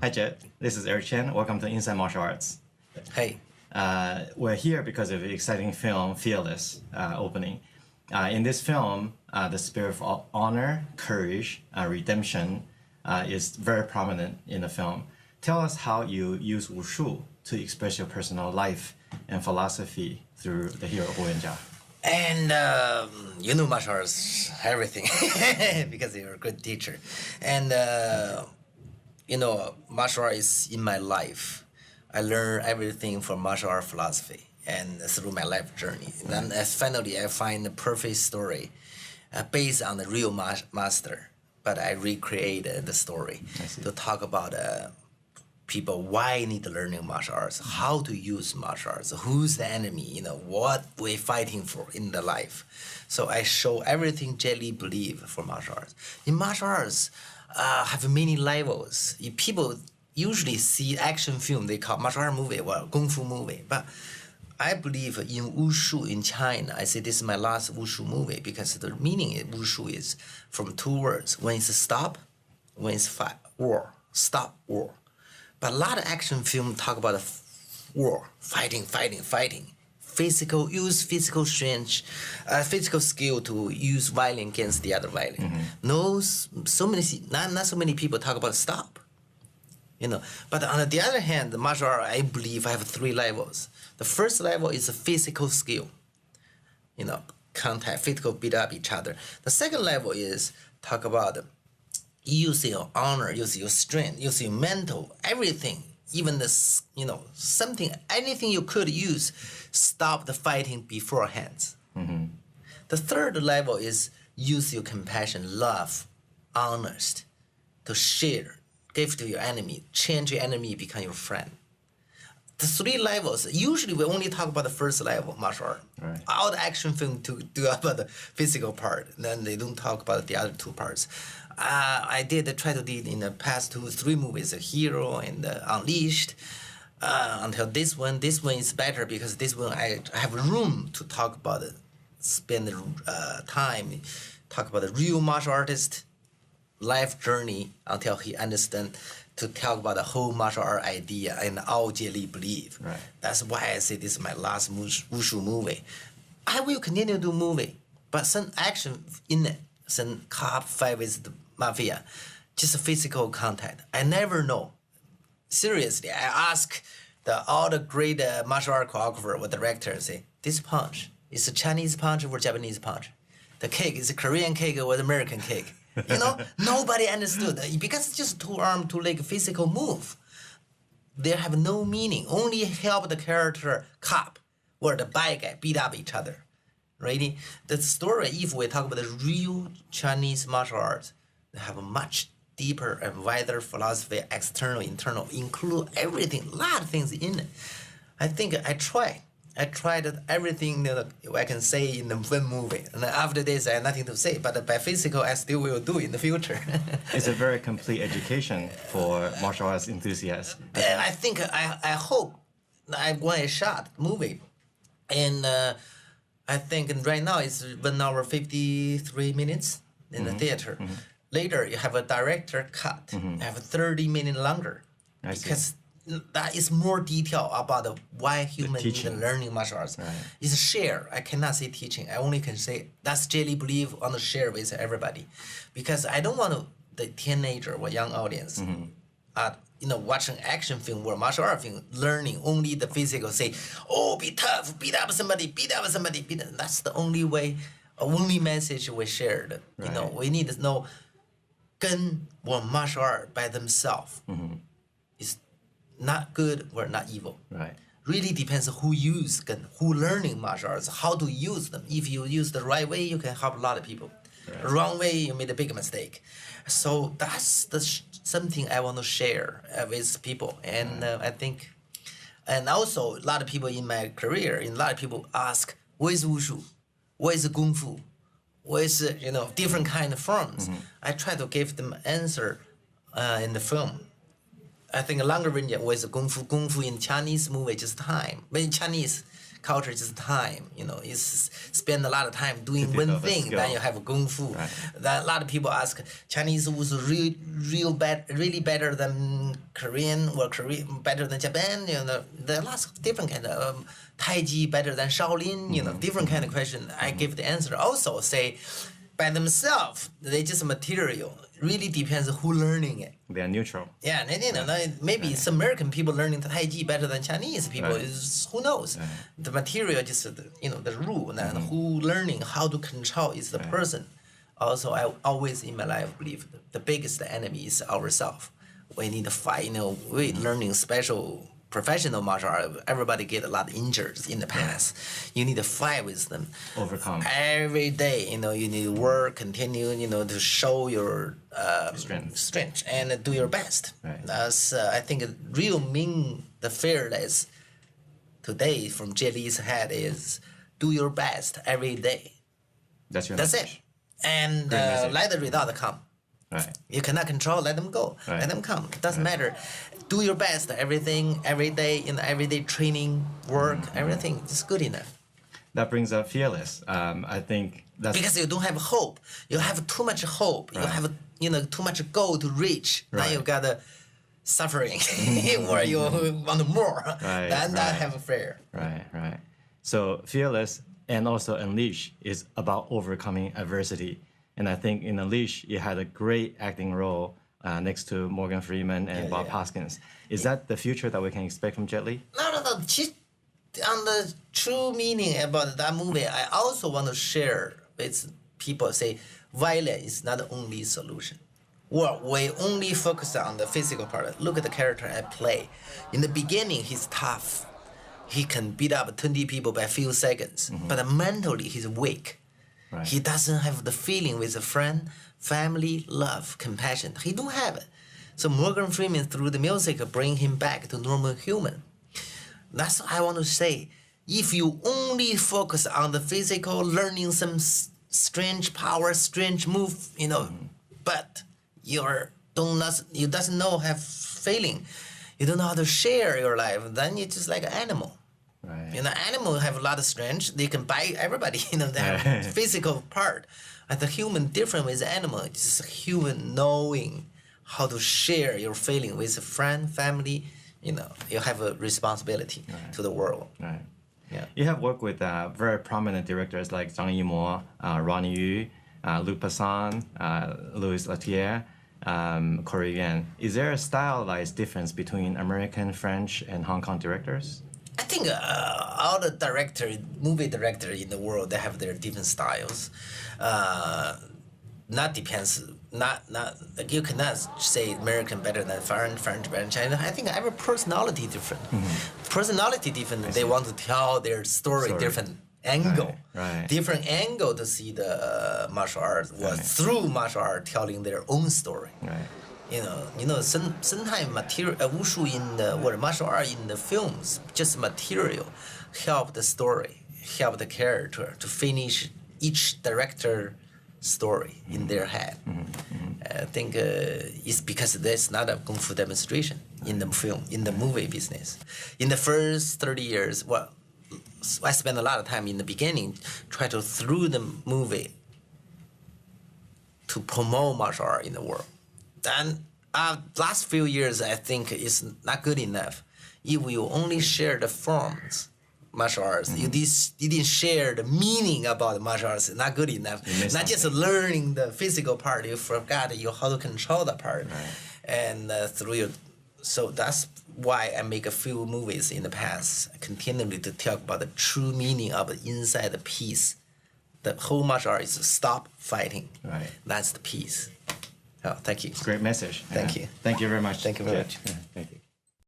Hi, Jet. This is Eric Chen. Welcome to Inside Martial Arts. Hey. We're here because of the exciting film Fearless opening. In this film, the spirit of honor, courage, redemption is very prominent in the film. Tell us how you use Wushu to express your personal life and philosophy through the hero Wu Wenjia. And you know martial arts, everything, because you're a good teacher. And martial art is in my life. I learn everything from martial art philosophy and through my life journey. Then finally I find the perfect story based on the real master, but I recreated the story to talk about people why need learning martial arts, how to use martial arts, who's the enemy, what we're fighting for in the life. So I show everything Jet Li believe for martial arts. In martial arts, have many levels. People usually see action film, they call martial art movie or kung fu movie. But I believe in Wushu in China, I say this is my last Wushu movie because the meaning of Wushu is from two words. One is stop, one is fight, war, stop, war. But a lot of action film talk about war, fighting. Use physical strength, physical skill to use violence against the other violence. Not so many people talk about stop. But on the other hand, the martial art, I believe I have three levels. The first level is a physical skill, contact, physical beat up each other. The second level is talk about use your honor, use your strength, use your mental, everything, even this, anything you could use, stop the fighting beforehand. The third level is use your compassion, love, honest, to share, give to your enemy, change your enemy, become your friend. The three levels, usually we only talk about the first level, martial art. Right. All the action film to do about the physical part, then they don't talk about the other two parts. I try to do in the past 2-3 movies, Hero and Unleashed, until this one is better because this one I have room to talk about it, spend time, talk about the real martial artist life journey until he understand to talk about the whole martial art idea and all Jet Li believe. Right. That's why I say this is my last Wushu movie. I will continue to do movie, but some action in it, some cop fight with the mafia, just a physical contact. I never know. Seriously, I ask all the great martial art choreographer or director and say, this punch is a Chinese punch or Japanese punch? The kick is a Korean kick or the American kick? Nobody understood because it's just two arm, two leg physical move. They have no meaning. Only help the character cop or the bad guy beat up each other. Right? The story, if we talk about the real Chinese martial arts, they have a much deeper and wider philosophy, external, internal, include everything, a lot of things in it. I think I tried everything that I can say in the one movie. And after this, I have nothing to say. But by physical, I still will do in the future. It's a very complete education for martial arts enthusiasts. I think, I hope I want a shot movie. And I think right now it's 1 hour 53 minutes in the theater. Later, you have a director cut. You have 30 minutes longer. Because that is more detail about why human need learning martial arts. Right. It's share. I cannot say teaching. I only can say that's Jet Li believe on the share with everybody, because I don't want the teenager or young audience, watching action film or martial art film, learning only the physical. Say, oh, be tough, beat up somebody, beat up somebody, beat up. That's the only way, only message we shared. Right. We need to know, gun or martial art by themselves. Not good or not evil. Right. Really depends on who use gun, who learning martial arts, how to use them. If you use the right way, you can help a lot of people. Right. Wrong way, you made a big mistake. So that's something I want to share with people. And I think, and also a lot of people in my career, a lot of people ask, what is Wushu? What is Kung Fu? What is, different kind of forms? I try to give them answer in the film. I think longer range was Kung Fu. Kung Fu in Chinese movie just time. But in Chinese, culture is time. It's spend a lot of time doing To one develop a thing. skill. Then you have kung fu. Right. That a lot of people ask Chinese was really better than Korean or Korean better than Japan. There are lots of different kind of Tai Chi better than Shaolin. Different kind of question. I give the answer. Also say, by themselves, they just material. Really depends who learning it. They are neutral. Yeah, maybe some American people learning Tai Chi better than Chinese people. Right. Is who knows? Right. The material just the rule, and who learning how to control is the person. Also, I always in my life believe the biggest enemy is ourselves. We need to fight. We learning special professional martial art. Everybody get a lot of injuries in the past. You need to fight with them. Overcome. Every day. You need to work, continue. To show your strength and do your best. Right. That's I think real mean the fearless today from Jet Li's head is do your best every day. That's your That's message. it. And Great message. let the result come. Right. You cannot control, let them go. Right. Let them come. It doesn't matter. Do your best, everything, every day, everyday training, work, everything is good enough. That brings up fearless. I think that's Because you don't have hope. You have too much hope. You Right. have too much goal to reach. Now Right. you got suffering or you want more. Right, Then right. have fear. right. So fearless and also Unleash is about overcoming adversity. And I think in Unleash, you had a great acting role next to Morgan Freeman and Bob yeah. Hoskins. Is that the future that we can expect from Jet Li? No. On the true meaning about that movie, I also want to share with people. Say, violence is not the only solution. Well, we only focus on the physical part. Look at the character I play. In the beginning, he's tough. He can beat up 20 people by a few seconds. But mentally, he's weak. Right. He doesn't have the feeling with a friend, family, love, compassion. He don't have it. So Morgan Freeman, through the music, bring him back to normal human. That's what I want to say. If you only focus on the physical, learning some strange power, strange move, but you doesn't know have feeling, you don't know how to share your life, then you're just like an animal. Right. Animal have a lot of strength. They can bite everybody. They have physical part. And the human different with animal. It's just human knowing how to share your feeling with a friend, family. You have a responsibility to the world. Right. Yeah. You have worked with very prominent directors like Zhang Yimou, Ronnie Yu, Luc Besson, Louis Leterrier, Corey Yuen. Is there a stylized difference between American, French, and Hong Kong directors? I think all the movie director in the world, they have their different styles. Not depends. Not you cannot say American better than French better than China. I think every personality different. Personality different. They want to tell their story different angle. Right. Different angle to see the martial art was through martial art telling their own story. Right. Sometimes material, wushu in the martial art in the films, just material, help the story, help the character to finish each director story in their head. I think it's because there's not a kung fu demonstration in the film, in the movie business. In the first 30 years, I spent a lot of time in the beginning try to through the movie to promote martial art in the world. Then last few years, I think it's not good enough. If you only share the forms, martial arts, you didn't share the meaning about the martial arts, not good enough. Not just learning the physical part, you forgot how to control that part. And so that's why I make a few movies in the past, continually to talk about the true meaning of inside the peace. The whole martial art is stop fighting. Right. That's the peace. Oh, thank you. Great message. Thank you. Thank you very much. Thank you very Jet. much. Yeah, thank you.